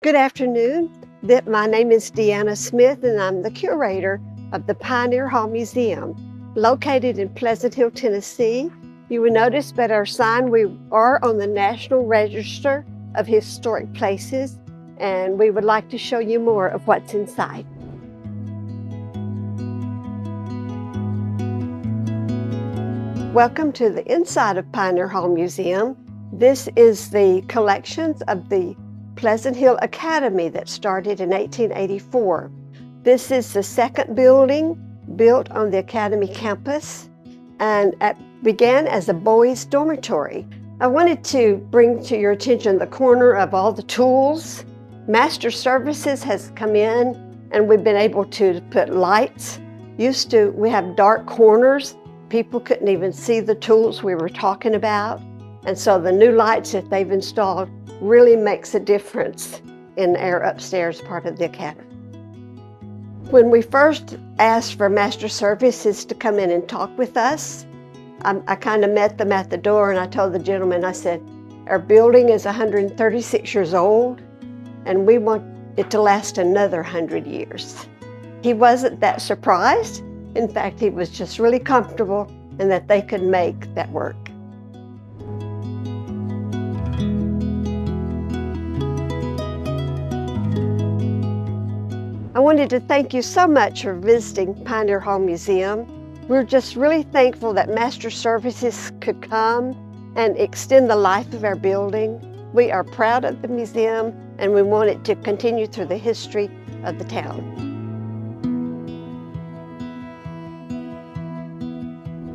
Good afternoon. My name is Deanna Smith, and I'm the curator of the Pioneer Hall Museum, located in Pleasant Hill, Tennessee. You will notice that our sign, we are on the National Register of Historic Places, and we would like to show you more of what's inside. Welcome to the inside of Pioneer Hall Museum. This is the collections of the Pleasant Hill Academy that started in 1884. This is the second building built on the Academy campus, and it began as a boys' dormitory. I wanted to bring to your attention the corner of all the tools. Master Services has come in, and we've been able to put lights. We have dark corners. People couldn't even see the tools we were talking about. And so the new lights that they've installed really makes a difference in our upstairs part of the academy. When we first asked for Master Services to come in and talk with us, I kind of met them at the door, and I told the gentleman, I said, our building is 136 years old, and we want it to last another 100 years. He wasn't that surprised. In fact, he was just really comfortable and that they could make that work. I wanted to thank you so much for visiting Pioneer Hall Museum. We're just really thankful that Master Services could come and extend the life of our building. We are proud of the museum, and we want it to continue through the history of the town.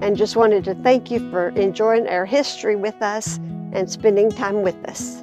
And just wanted to thank you for enjoying our history with us and spending time with us.